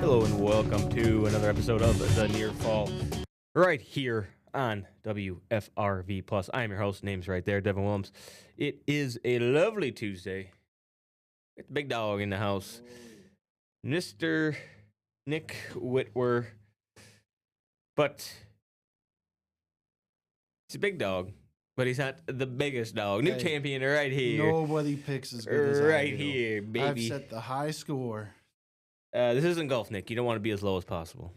Hello and welcome to another episode of The Near Fall, right here on WFRV Plus. I am your host, name's right there, Devin Williams. It is a lovely Tuesday. It's the big dog in the house, Mr. Nick Whitwer. But he's a big dog, but he's not the biggest dog. New Hey, champion right here. Nobody picks as good as I Right do. here, I've baby. set the high score. This isn't golf, Nick. You don't want to be as low as possible.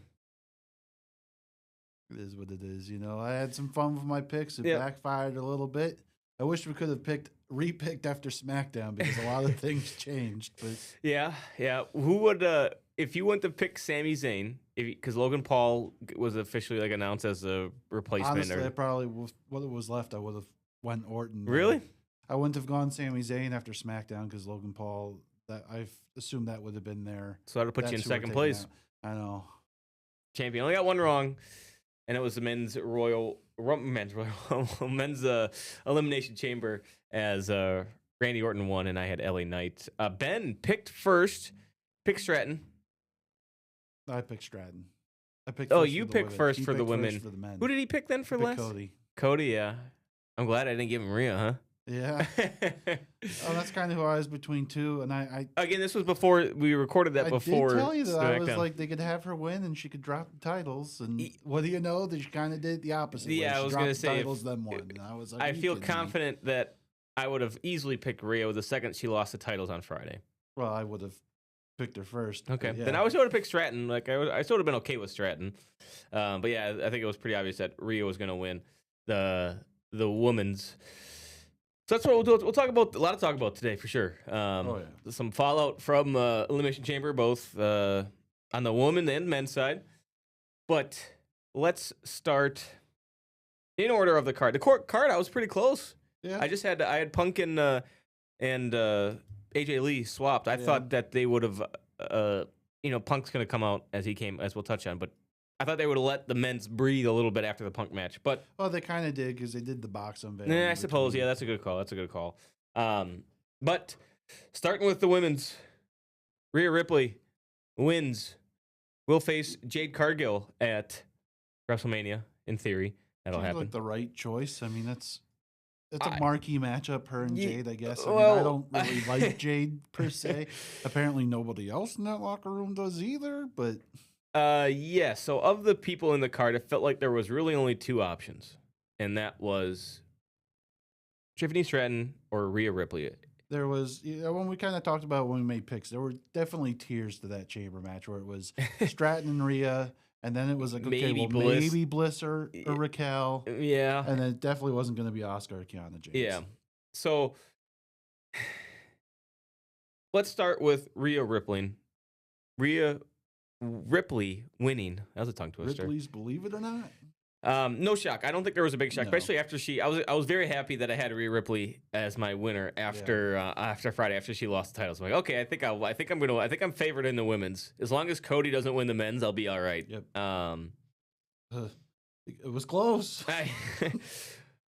It is what it is. You know, I had some fun with my picks. It Yep. backfired a little bit. I wish we could have repicked after SmackDown because a lot of things changed. But Yeah. Who would, if you went to pick Sami Zayn, because Logan Paul was officially like announced as a replacement? honestly, I probably what was left, I would have went Orton. Really? I wouldn't have gone Sami Zayn after SmackDown because Logan Paul. That I've assumed that would have been there. So that'll put you in That's who we're second taking place. out. I know. Champion. Only got one wrong, and it was the men's elimination chamber as Randy Orton won, and I had LA Knight. Ben picked first. Pick Stratton. I picked Stratton. I picked. Oh, first you for the picked women. first He for the picked women. First for the men. Who did he pick then for Pick last? Cody. Cody, yeah. I'm glad I didn't give him Rhea, huh? Yeah. Oh, that's kind of who I was between two, and I Again, this was before we recorded that. I Before did tell you that I was SmackDown. like they could have her win and she could drop the titles, and what do you know? That she kind of did the opposite. way. Yeah, I She was dropped gonna the say, if- titles, then won. And I was like, I "Are you feel kidding me?" confident that I would have easily picked Rhea the second she lost the titles on Friday. Well, I would have picked her first. Okay, but yeah. then I would have picked Stratton. Like I sort of been okay with Stratton, but yeah, I think it was pretty obvious that Rhea was going to win the women's. So that's what we'll do. We'll talk about a lot to talk about today for sure. Oh, Some fallout from Elimination Chamber, both on the woman and men's side. But let's start in order of the card. The card I was pretty close. Yeah. I had Punk and AJ Lee swapped. I Yeah. thought that they would have, Punk's going to come out as we'll touch on, but I thought they would have let the men's breathe a little bit after the Punk match. But Well, they kind of did because they did the box unveiling. I suppose, between- yeah, that's a good call. But starting with the women's, Rhea Ripley wins. Will face Jade Cargill at WrestleMania. In theory, that'll Seems happen. like the right choice. I mean, that's I- a marquee matchup. Her and Ye- Jade, I guess. I mean, well- I don't really like Jade per se. Apparently, nobody else in that locker room does either. But Yeah. So of the people in the card, it felt like there was really only two options, and that was Tiffany Stratton or Rhea Ripley. there was, when we kind of talked about when we made picks, there were definitely tiers to that chamber match where it was Stratton and Rhea, and then it was like, okay, Maybe well, Bliss. maybe Bliss or Raquel, Yeah. and then it definitely wasn't going to be Oscar or Kiana James. Yeah. So let's start with Rhea Ripley. Rhea Ripley winning. That was a tongue twister. Ripley's Believe It or Not. No shock. I don't think there was a big shock, No. especially after I was very happy that I had Rhea Ripley as my winner after Friday after she lost the titles. I'm like, okay, I think I'm favored in the women's. As long as Cody doesn't win the men's, I'll be all right. Yep. It was close.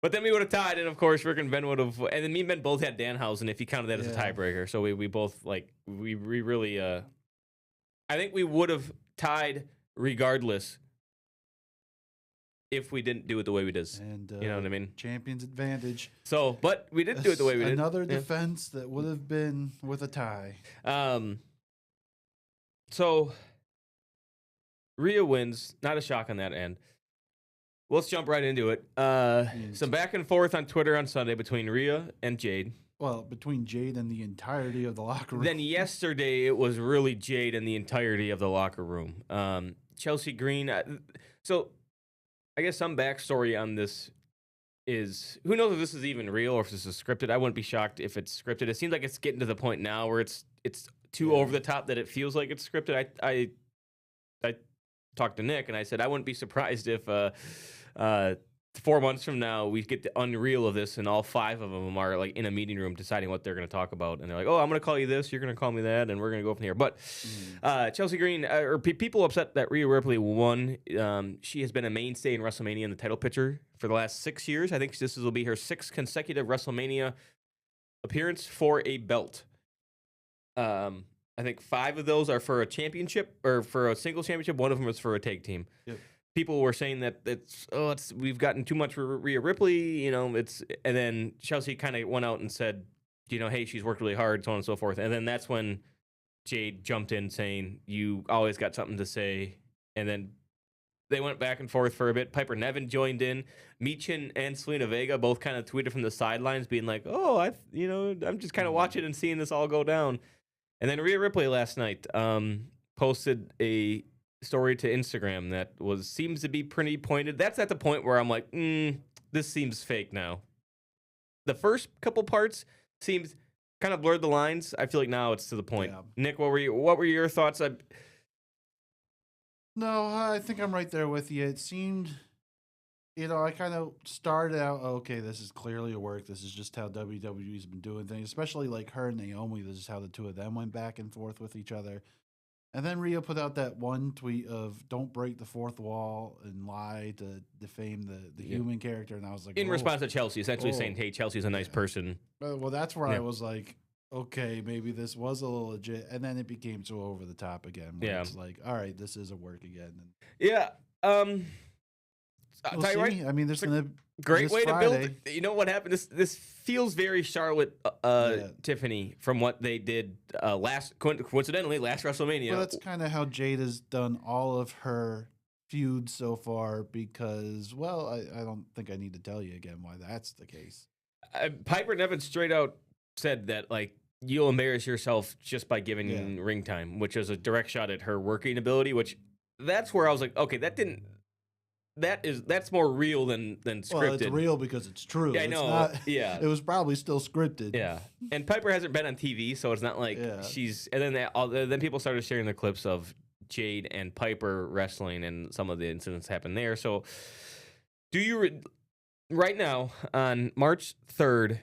But then we would have tied, and of course, Rick and Ben would have, and then me and Ben both had Danhausen if you counted that as a Yeah. tiebreaker. So we both we really I think we would have tied regardless if we didn't do it the way we did. And You know what I mean? Champion's advantage. So, but we did do it the way we did. Another Yeah. defense that would have been with a tie. So Rhea wins. Not a shock on that end. Let's jump right into it. Some back and forth on Twitter on Sunday between Rhea and Jade. Well, between Jade and the entirety of the locker room. Then yesterday it was really Jade and the entirety of the locker room. Chelsea Green. So I guess some backstory on this is who knows if this is even real or if this is scripted. I wouldn't be shocked if it's scripted. It seems like it's getting to the point now where it's too Yeah. over the top that it feels like it's scripted. I talked to Nick and I said I wouldn't be surprised if 4 months from now we get the unreal of this and all five of them are like in a meeting room deciding what they're going to talk about and they're like, oh, I'm going to call you this, you're going to call me that, and we're going to go from here. But Chelsea Green people upset that Rhea Ripley won. She has been a mainstay in WrestleMania in the title picture for the last 6 years. I think this will be her 6th consecutive WrestleMania appearance for a belt. I think 5 of those are for a championship or for a single championship. One of them is for a tag team. Yep. People were saying that we've gotten too much for Rhea Ripley, and then Chelsea kind of went out and said, hey, she's worked really hard, so on and so forth. And then that's when Jade jumped in saying, you always got something to say. And then they went back and forth for a bit. Piper Niven joined in. Michin and Selena Vega both kind of tweeted from the sidelines being like, oh, I'm just kind of watching and seeing this all go down. And then Rhea Ripley last night posted a story to Instagram that seems to be pretty pointed. That's at the point where I'm like, this seems fake now. The first couple parts seems kind of blurred the lines. I feel like now it's to the point. Yeah. Nick, what were your thoughts? No, I think I'm right there with you. It seemed, I kind of started out, okay, this is clearly a work. This is just how WWE's been doing things, especially like her and Naomi. This is how the two of them went back and forth with each other. And then Rhea put out that one tweet of "Don't break the fourth wall and lie to defame the human character," and I was like, in response to Chelsea, essentially saying, "Hey, Chelsea's a nice person." Well, that's where I was like, okay, maybe this was a little legit, and then it became so over the top again. It's like, all right, this is a work again. Yeah. We'll see. Right, I mean, there's gonna great way Friday. to build. You know what happened? This feels very Charlotte Tiffany from what they did coincidentally last WrestleMania. Well, that's kind of how Jade has done all of her feuds so far. Because, well, I don't think I need to tell you again why that's the case. Piper Niven straight out said that you'll embarrass yourself just by giving ring time, which is a direct shot at her working ability. Which that's where I was like, okay, that's more real than scripted. Well, it's real because it's true. Yeah, I know. It was probably still scripted. Yeah, and Piper hasn't been on TV, so it's not like she's. And then people started sharing the clips of Jade and Piper wrestling, and some of the incidents happened there. So, do you right now on March 3rd,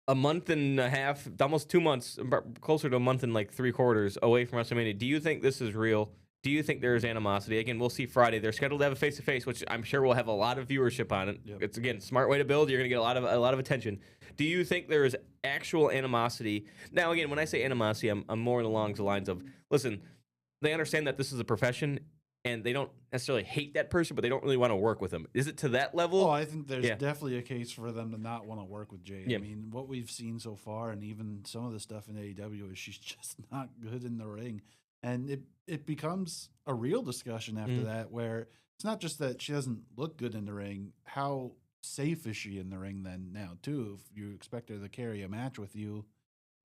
a month and a half, almost 2 months, closer to a month and 3/4 away from WrestleMania? Do you think this is real? Do you think there is animosity? Again, we'll see Friday. They're scheduled to have a face-to-face, which I'm sure will have a lot of viewership on it. Yep. It's, again, smart way to build. You're going to get a lot of attention. Do you think there is actual animosity? Now, again, when I say animosity, I'm more along the lines of, listen, they understand that this is a profession, and they don't necessarily hate that person, but they don't really want to work with them. Is it to that level? Oh, I think there's definitely a case for them to not want to work with Jade. Yeah. I mean, what we've seen so far, and even some of the stuff in AEW, is she's just not good in the ring. And it becomes a real discussion after that, where it's not just that she doesn't look good in the ring. How safe is she in the ring then now, too? If you expect her to carry a match with you,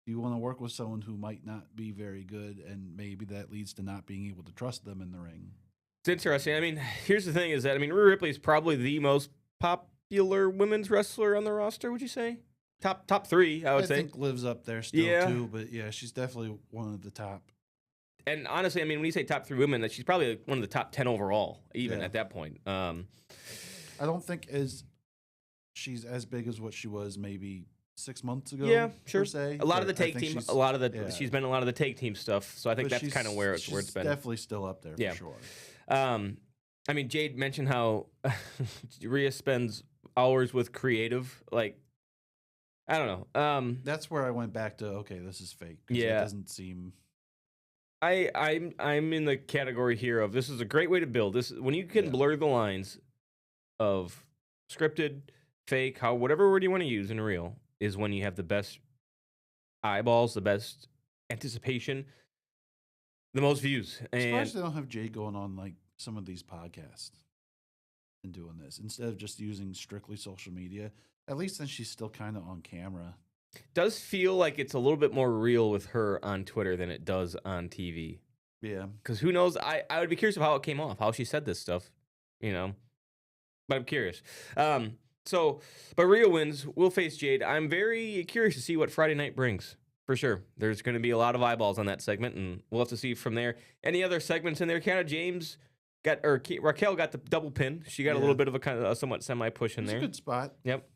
you want to work with someone who might not be very good, and maybe that leads to not being able to trust them in the ring. It's interesting. I mean, here's the thing is that, Rhea Ripley is probably the most popular women's wrestler on the roster, would you say? Top 3, I would say. I think lives up there still, too. But, yeah, she's definitely one of the top. And honestly, when you say top 3 women, that she's probably one of the top 10 overall, even at that point. I don't think she's as big as what she was maybe 6 months ago. Yeah, sure. Per se, a lot of the take team, she's been in a lot of the take team stuff. So I think that's kind of where it's been. Definitely still up there for sure. Jade mentioned how Rhea spends hours with creative. I don't know. That's where I went back to, okay, this is fake. Yeah. It doesn't seem. I'm in the category here of this is a great way to build. This when you can blur the lines of scripted, fake, whatever word you want to use in real is when you have the best eyeballs, the best anticipation, the most views. And especially they don't have Jay going on some of these podcasts and doing this instead of just using strictly social media. At least then she's still kind of on camera. Does feel like it's a little bit more real with her on Twitter than it does on TV. Yeah. Because who knows? I would be curious of how it came off, how she said this stuff, But I'm curious. But Rhea wins. We'll face Jade. I'm very curious to see what Friday night brings. For sure. There's going to be a lot of eyeballs on that segment, and we'll have to see from there. Any other segments in there? Raquel got the double pin. She got a little bit of a kind of a somewhat semi-push in there. It's a good spot. Yep.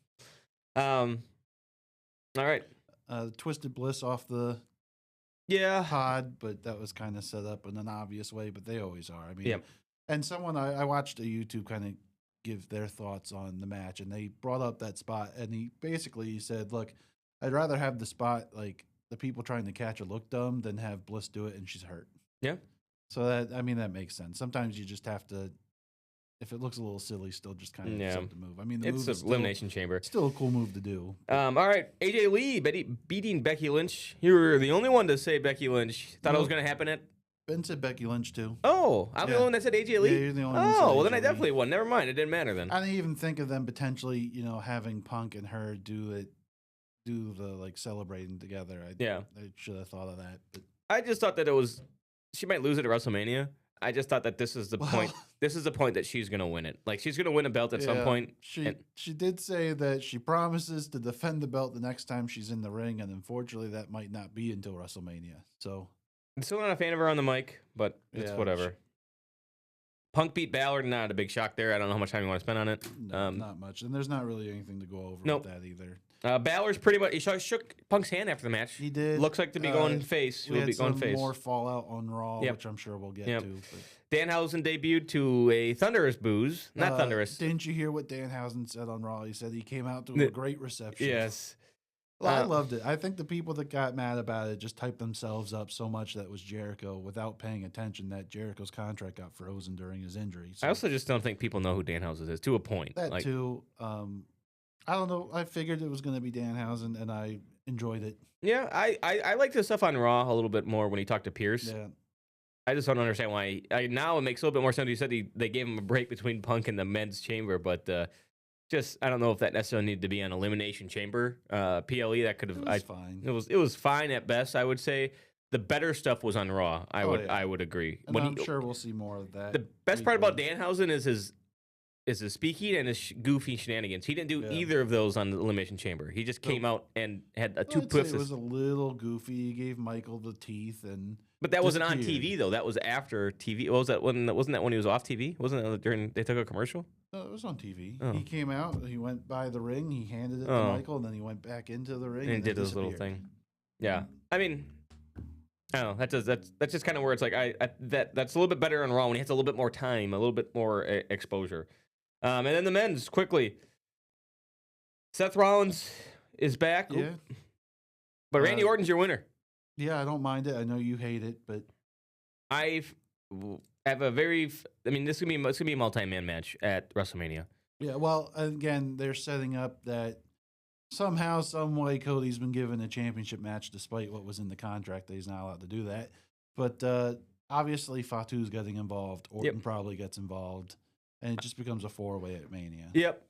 All right. Twisted Bliss off the pod, but that was kind of set up in an obvious way, but they always are. And someone I watched a YouTube kind of give their thoughts on the match, and they brought up that spot, and he basically said, look, I'd rather have the spot the people trying to catch her look dumb than have Bliss do it and she's hurt. Yeah. So that makes sense. Sometimes you just have to, if it looks a little silly, still just kind of accept the move. I mean, the it's move an is elimination chamber. still a cool move to do. All right, AJ Lee beating Becky Lynch. You were the only one to say Becky Lynch. Thought it was going to happen at. Ben said Becky Lynch too. Oh, I'm the only one that said AJ Lee. Yeah, you're the only one that said Oh, well then AJ I Lee. definitely won. Never mind, it didn't matter then. I didn't even think of them potentially, having Punk and her do the like celebrating together. I should have thought of that. But I just thought that it was. She might lose it at WrestleMania. I just thought that this is the point. This is the point that she's gonna win it. Like she's gonna win a belt at some point. She did say that she promises to defend the belt the next time she's in the ring, and unfortunately, that might not be until WrestleMania. So I'm still not a fan of her on the mic, but it's whatever. Punk beat Ballard, not a big shock there. I don't know how much time you want to spend on it. No, not much, and there's not really anything to go over with that either. Balor's pretty much. He shook Punk's hand after the match. He did. Looks like to be going face. He will be going face. More face. fallout on Raw, which I'm sure we'll get to. But. Danhausen debuted to a thunderous booze. Not thunderous. Didn't you hear what Danhausen said on Raw? He said he came out to a great reception. Yes. Well, I loved it. I think the people that got mad about it just typed themselves up so much that it was Jericho without paying attention that Jericho's contract got frozen during his injury. So I also just don't think people know who Danhausen is, to a point. That too. I don't know. I figured it was going to be Danhausen, and I enjoyed it. Yeah, I like the stuff on Raw a little bit more when he talked to Pierce. Yeah. I just don't understand why. Now it makes a little bit more sense. You said they gave him a break between Punk and the men's chamber, but just I don't know if that necessarily needed to be an elimination chamber. PLE that could have. It was fine. It was fine at best. I would say the better stuff was on Raw. I would agree. And I'm sure we'll see more of that. The best part about Danhausen is his speaking and his goofy shenanigans. He didn't do either of those on the Elimination Chamber. He just came out and had two puffs. It was a little goofy. He gave Michael the teeth But that wasn't on TV though. That was after TV. What was that? Wasn't that when he was off TV? Wasn't that during they took a commercial? No, it was on TV. Oh. He came out. He went by the ring. He handed it to Michael, and then he went back into the ring and did his little thing. Yeah, I mean, I don't know. That's just kind of where it's like that's a little bit better on Raw when he has a little bit more time, a little bit more exposure. And then the men's quickly. Seth Rollins is back. Yeah. But Randy Orton's your winner. Yeah, I don't mind it. I know you hate it, but I have a very. I mean, it's gonna be a multi-man match at WrestleMania. Yeah. Well, again, they're setting up that somehow, some way, Cody's been given a championship match despite what was in the contract that he's not allowed to do that. But obviously, Fatu's getting involved. Orton probably gets involved. And it just becomes a four-way at Mania. Yep.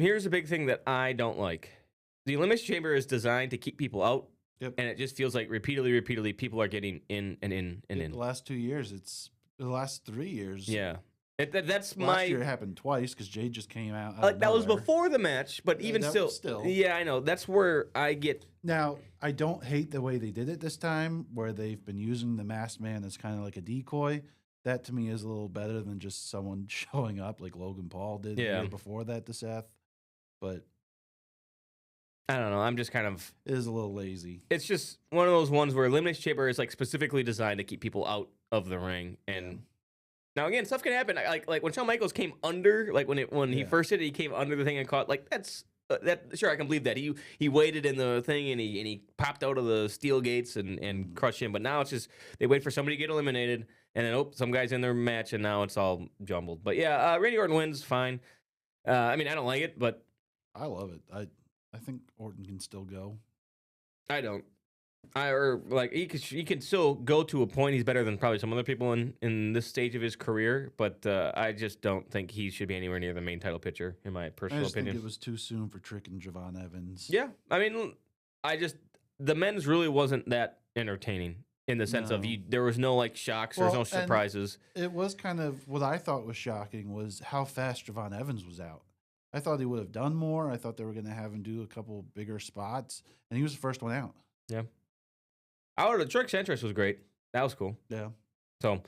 Here's a big thing that I don't like. The Elimination Chamber is designed to keep people out. Yep. And it just feels like repeatedly people are getting in and in and in. The last 2 years, the last 3 years. Yeah. That's last year it happened twice because Jade just came out. Like that was before the match, but even still. Yeah, I know. That's where I get. Now, I don't hate the way they did it this time, where they've been using the masked man as kind of like a decoy. That to me is a little better than just someone showing up like Logan Paul did the year before that to Seth. But I don't know. I'm just kind of. It is a little lazy. It's just one of those ones where Elimination Chamber is like specifically designed to keep people out of the ring. And now again, stuff can happen. Like when Shawn Michaels came under, like when he first did it, he came under the thing and caught. Like that's sure I can believe that he waited in the thing and he popped out of the steel gates and crushed him. But now it's just they wait for somebody to get eliminated. And then, some guy's in their match, and now it's all jumbled. But yeah, Randy Orton wins, fine. I mean, I don't like it, but I love it. I think Orton can still go. I don't. He can still go to a point. He's better than probably some other people in this stage of his career, but I just don't think he should be anywhere near the main title picture, in my personal opinion. I think it was too soon for Trick and Javon Evans. Yeah, I mean, the men's really wasn't that entertaining. In the sense of there was no like shocks, there was no surprises. It was kind of what I thought was shocking was how fast Javon Evans was out. I thought he would have done more. I thought they were going to have him do a couple bigger spots, and he was the first one out. Yeah. Trick's entrance was great. That was cool. Yeah. So,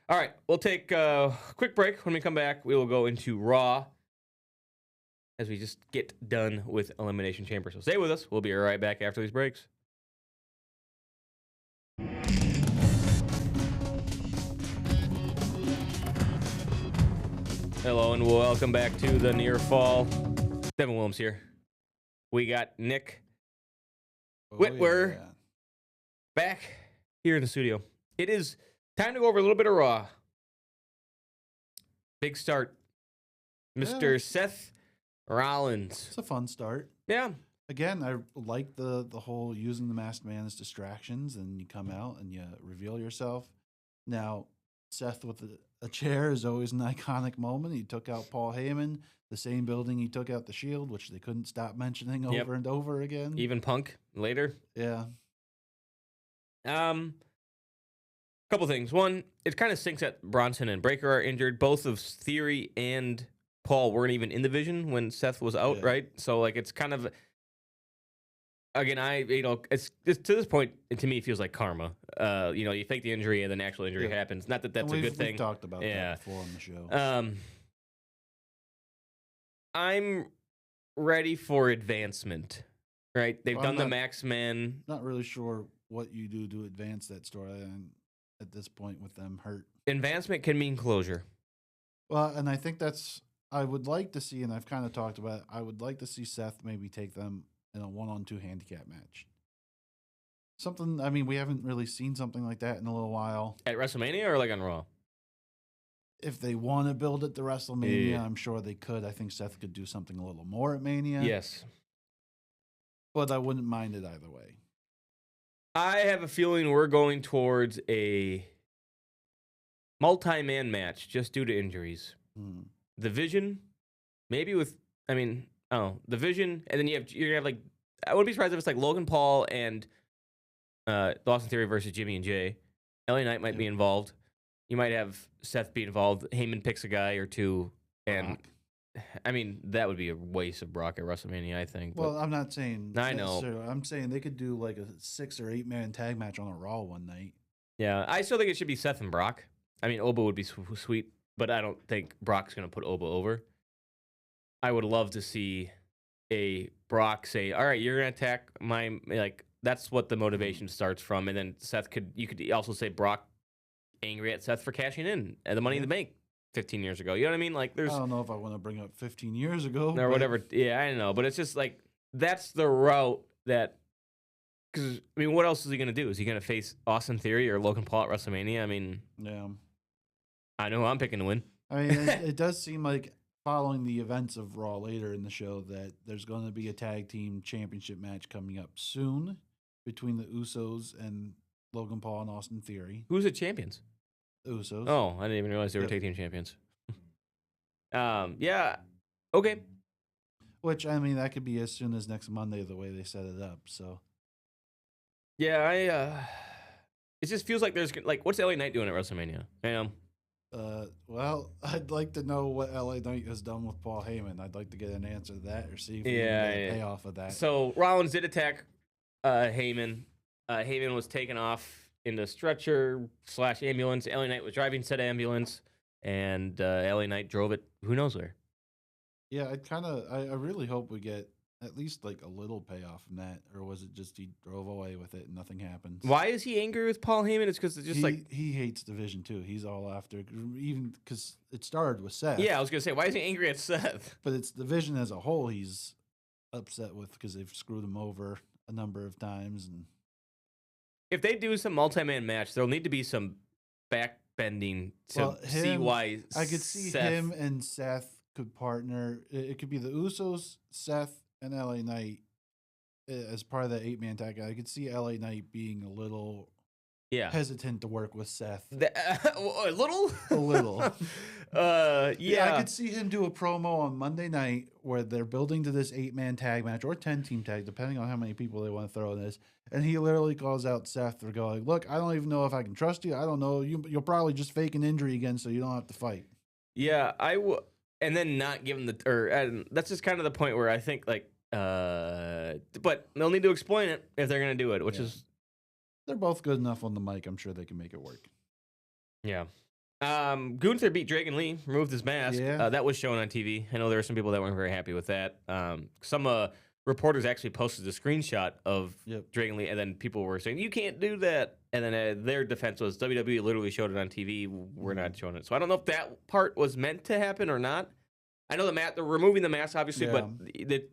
all right, we'll take a quick break. When we come back, we will go into Raw as we just get done with Elimination Chamber. So stay with us. We'll be right back after these breaks. Hello and welcome back to the Near Fall. Devin Williams here. We got Nick Whitwer back here in the studio. It is time to go over a little bit of Raw. Big start. Mr. Seth Rollins. It's a fun start. Yeah. Again, I like the whole using the masked man as distractions, and you come out and you reveal yourself. Now, Seth with a chair is always an iconic moment. He took out Paul Heyman, the same building he took out the Shield, which they couldn't stop mentioning over and over again. Even Punk later. Yeah. Couple things. One, it kind of stinks that Bronson and Breakker are injured. Both of Theory and Paul weren't even in the division when Seth was out, right? So, like, it's kind of... Again, it's to this point, to me, it feels like karma. You fake the injury and then actual injury happens. Not that that's a good thing. We've talked about that before on the show. I'm ready for advancement, right? They've done the Max Man. Not really sure what you do to advance that storyline at this point with them hurt. Advancement can mean closure. Well, and I think I would like to see, and I've kind of talked about it, I would like to see Seth maybe take them in a 1-on-2 handicap match. We haven't really seen something like that in a little while. At WrestleMania or like on Raw? If they want to build it to WrestleMania, I'm sure they could. I think Seth could do something a little more at Mania. Yes. But I wouldn't mind it either way. I have a feeling we're going towards a multi-man match just due to injuries. The Vision, maybe with, the Vision, and then you're gonna have like, I wouldn't be surprised if it's like Logan Paul and Austin Theory versus Jimmy and Jay. LA Knight might be involved. You might have Seth be involved. Heyman picks a guy or two, and that would be a waste of Brock at WrestleMania, I think. Well, I'm not saying. I know. I'm saying they could do like a 6 or 8 man tag match on a Raw one night. Yeah, I still think it should be Seth and Brock. Oba would be sweet, but I don't think Brock's gonna put Oba over. I would love to see a Brock say, "All right, you're gonna attack my like." That's what the motivation starts from, and then you could also say Brock angry at Seth for cashing in at the Money in the Bank 15 years ago. You know what I mean? Like, I don't know if I want to bring up 15 years ago or whatever. Yeah, I know, but it's just like that's the route that. Because what else is he gonna do? Is he gonna face Austin Theory or Logan Paul at WrestleMania? Yeah. I know who I'm picking to win. It does seem like following the events of Raw later in the show that there's going to be a tag team championship match coming up soon between the Usos and Logan Paul and Austin Theory. Who's the champions? The Usos. Oh, I didn't even realize they were tag team champions. Yeah. Okay. Which, that could be as soon as next Monday the way they set it up, so. Yeah, it just feels like there's, like, what's LA Knight doing at WrestleMania? Well, I'd like to know what LA Knight has done with Paul Heyman. I'd like to get an answer to that or see if we can get a payoff of that. So Rollins did attack Heyman. Heyman was taken off in the stretcher/ambulance. LA Knight was driving said ambulance, and LA Knight drove it who knows where. Yeah, I really hope we get at least like a little payoff from that, or was it just he drove away with it and nothing happens? Why is he angry with Paul Heyman? It's because it's just he hates division too. He's all after, even because it started with Seth. Yeah, I was gonna say, why is he angry at Seth? But it's division as a whole he's upset with because they've screwed him over a number of times. And if they do some multi-man match, there'll need to be some back bending to see why. I could see him and Seth could partner. It could be the Usos, Seth, and LA Knight as part of that 8-man tag. I could see LA Knight being a little hesitant to work with Seth. A little? A little. Yeah. I could see him do a promo on Monday night where they're building to this 8-man tag match or 10-team tag, depending on how many people they want to throw in this. And he literally calls out Seth for going, look, I don't even know if I can trust you. I don't know. You'll probably just fake an injury again so you don't have to fight. Yeah, I will. And then not give them that's just kind of the point where I think, like, but they'll need to explain it if they're going to do it, which is. They're both good enough on the mic. I'm sure they can make it work. Yeah. Gunther beat Dragon Lee, removed his mask. Yeah. That was shown on TV. I know there were some people that weren't very happy with that. Some reporters actually posted a screenshot of Dragon Lee, and then people were saying, you can't do that. And then their defense was WWE literally showed it on TV. We're not showing it. So I don't know if that part was meant to happen or not. I know they're removing the mask, obviously, but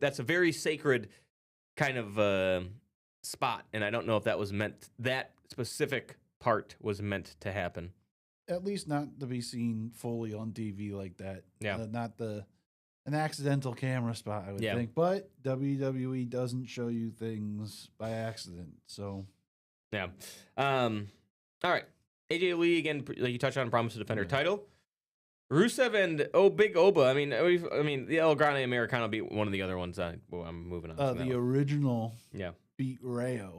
that's a very sacred kind of spot, and I don't know if that was meant. That specific part was meant to happen. At least not to be seen fully on TV like that. Yeah. Not an accidental camera spot, I would think. But WWE doesn't show you things by accident, so yeah. All right. AJ Lee again. Like you touched on, promised to defend her title. Rusev and Big Oba. I mean, the El Grande Americano beat one of the other ones. I'm moving on. The original, yeah, beat Rhea.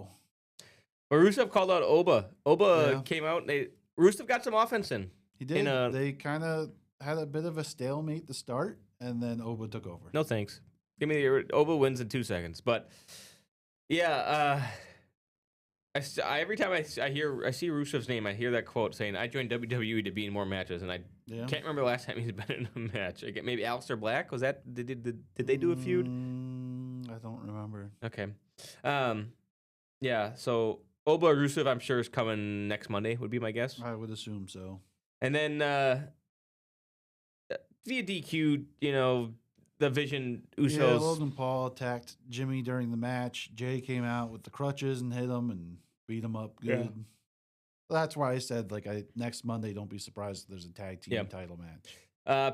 But Rusev called out Oba. Oba came out. And Rusev got some offense in. He did. They kind of had a bit of a stalemate to start, and then Oba took over. No thanks. Give me the Oba wins in 2 seconds. But yeah, every time I see Rusev's name, I hear that quote saying, "I joined WWE to be in more matches," and I can't remember the last time he's been in a match. Maybe Aleister Black, was that? Did they do a feud? I don't remember. Okay, yeah. So Oba Rusev, I'm sure, is coming next Monday. Would be my guess. I would assume so. And then via DQ, the Vision Usos. Yeah, Logan Paul attacked Jimmy during the match. Jay came out with the crutches and hit him and beat him up good. Yeah. That's why I said, next Monday, don't be surprised if there's a tag team title match.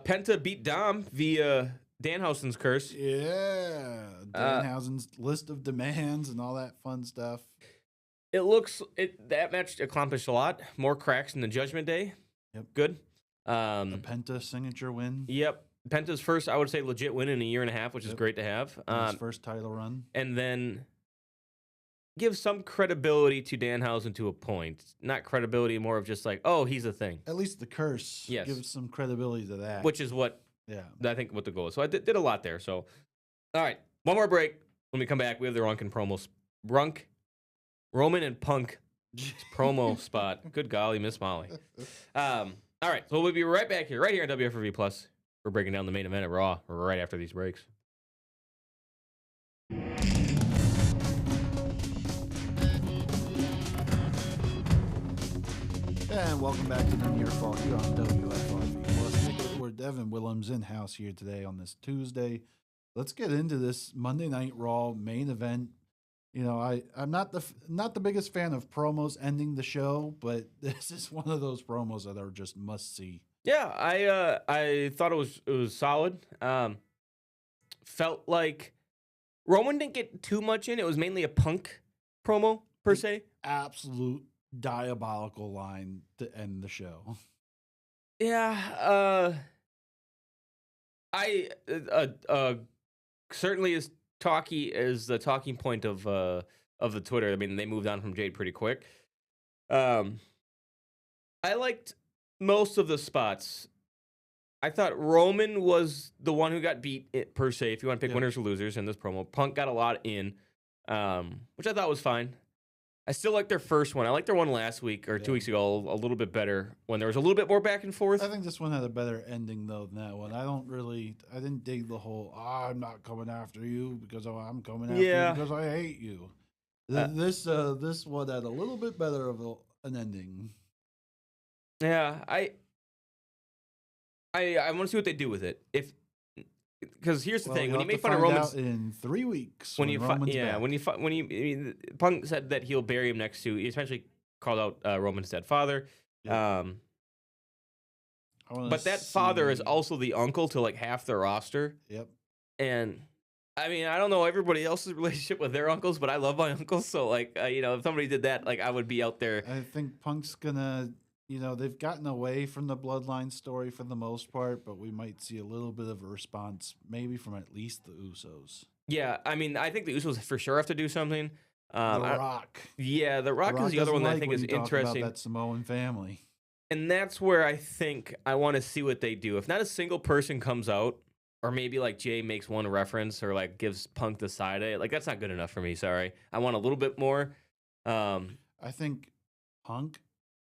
Penta beat Dom via Danhausen's curse. Yeah. Danhausen's list of demands and all that fun stuff. That match accomplished a lot. More cracks than the Judgment Day. Yep. Good. The Penta signature win. Yep. Penta's first, I would say, legit win in a year and a half, which is great to have. His first title run. And then give some credibility to Danhausen to a point. Not credibility, more of just he's a thing. At least the curse gives some credibility to that. Which is what I think what the goal is. So I did a lot there. So, all right. One more break. When we come back, we have the Runkin promos. Roman and Punk promo spot. Good golly, Miss Molly. All right. So we'll be right back here, right here on WFRV Plus. We're breaking down the main event at Raw right after these breaks. And welcome back to the Near Fall here on WFRV Plus. Nick Edward, Devin Willems in house here today on this Tuesday. Let's get into this Monday Night Raw main event. I'm not the biggest fan of promos ending the show, but this is one of those promos that are just must see. Yeah, I thought it was solid. Felt like Roman didn't get too much in. It was mainly a Punk promo per se. Absolute diabolical line to end the show. Yeah, I certainly is is the talking point of the Twitter. I mean, they moved on from Jade pretty quick. I liked most of the spots. I thought Roman was the one who got beat per se. If you want to pick winners or losers in this promo, Punk got a lot in, which I thought was fine. I still like their first one. I liked their one last week or 2 weeks ago a little bit better when there was a little bit more back and forth. I think this one had a better ending though than that one. I didn't dig the whole I'm not coming after you because I'm coming after you because I hate you. This one had a little bit better of an ending. Yeah, I want to see what they do with it. Because here's the thing: when you make fun of Roman's in 3 weeks, when Punk said that he'll bury him next to, he essentially called out Roman's dead father. But that father is also the uncle to half the roster. Yep. And I mean, I don't know everybody else's relationship with their uncles, but I love my uncles. So if somebody did that, I would be out there. I think Punk's gonna. They've gotten away from the bloodline story for the most part, but we might see a little bit of a response, maybe from at least the Usos. Yeah, I mean, I think the Usos for sure have to do something. The Rock. The Rock is the other one that I think is interesting. About that Samoan family. And that's where I think I want to see what they do. If not a single person comes out, or maybe Jay makes one reference or gives Punk the side eye, that's not good enough for me, sorry. I want a little bit more. I think Punk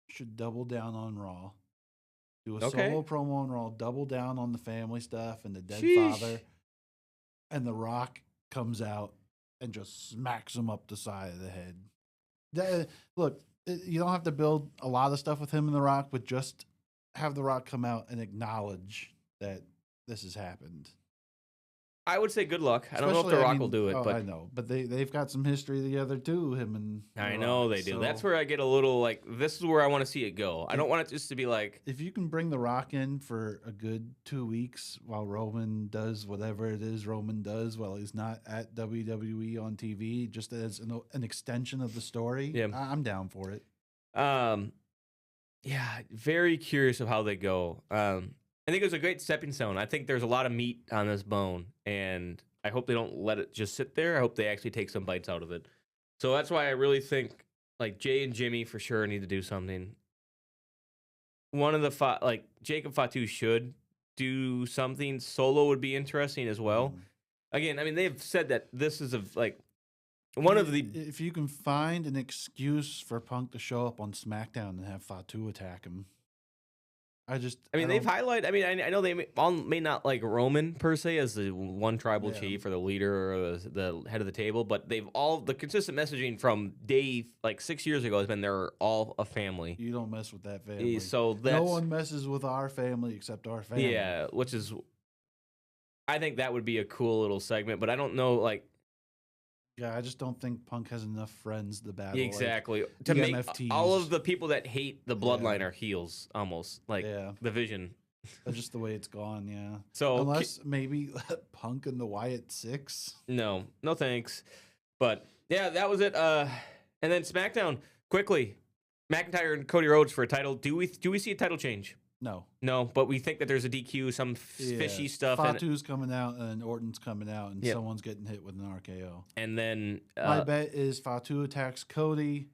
should double down on Raw. Do a solo promo on Raw, double down on the family stuff and the dead father. And The Rock comes out and just smacks him up the side of the head. Look, you don't have to build a lot of stuff with him and The Rock, but just have The Rock come out and acknowledge that this has happened. I would say good luck. I don't know if The Rock will do it, but I know, but they've got some history together too. Him and I The know Rock, they do. That's so where I get a little like, this is where I want to see it go. I don't want it just to be like, if you can bring The Rock in for a good 2 weeks while Roman does whatever it is Roman does while he's not at WWE on TV, just as an extension of the story, Yeah. I'm down for it. Yeah, very curious of how they go. I think it was a great stepping stone. I think there's a lot of meat on this bone, and I hope they don't let it just sit there. I hope they actually take some bites out of it. So that's why I really think like Jay and Jimmy for sure need to do something. One of the like Jacob Fatu should do something. Solo would be interesting as well. Again, I mean they've said that this is like one of the. If you can find an excuse for Punk to show up on SmackDown and have Fatu attack him, I mean, they've highlighted. I mean, I know they all may not like Roman per se as the one tribal chief or the leader or the head of the table, but they've all the consistent messaging from day like 6 years ago has been they're all a family. You don't mess with that family. So no one messes with our family except our family. Yeah, which is, I think that would be a cool little segment, but I don't know like. Yeah, I just don't think Punk has enough friends to battle. Exactly. Like to make MFTs. all of the people that hate the bloodline are heels, almost. Like the Vision. That's just the way it's gone, yeah. So unless maybe Punk and the Wyatt Six. No thanks. But yeah, that was it. And then SmackDown, quickly. McIntyre and Cody Rhodes for a title. Do we see a title change? No, but we think that there's a DQ, some fishy stuff. Fatu's coming out and Orton's coming out, and someone's getting hit with an RKO. And then my bet is Fatu attacks Cody.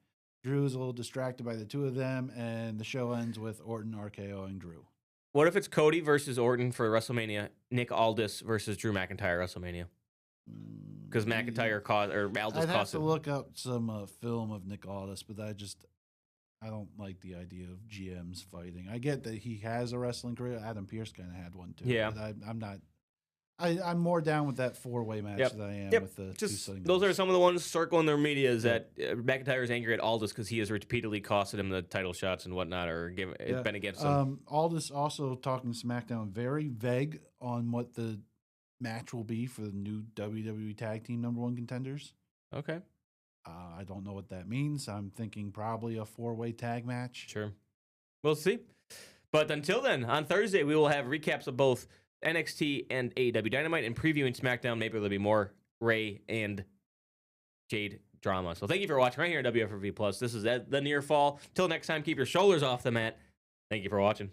Drew's a little distracted by the two of them, and the show ends with Orton RKOing Drew. What if it's Cody versus Orton for WrestleMania? Nick Aldis versus Drew McIntyre WrestleMania? Because McIntyre caused or Aldis I'd have caused to look up some film of Nick Aldis, but I don't like the idea of GMs fighting. I get that he has a wrestling career. Adam Pearce kind of had one too. Yeah, but I'm not. I'm more down with that 4-way match than I am with the two singles. Those are some of the ones circling their media is that McIntyre's angry at Aldis because he has repeatedly costed him the title shots and whatnot, or been against him. Aldis also talking SmackDown very vague on what the match will be for the new WWE Tag Team #1 contenders. Okay. I don't know what that means. I'm thinking probably a 4-way tag match. Sure. We'll see. But until then, on Thursday, we will have recaps of both NXT and AEW Dynamite and previewing SmackDown. Maybe there'll be more Ray and Jade drama. So thank you for watching right here at WFRV Plus. This is the Near Fall. Till next time, keep your shoulders off the mat. Thank you for watching.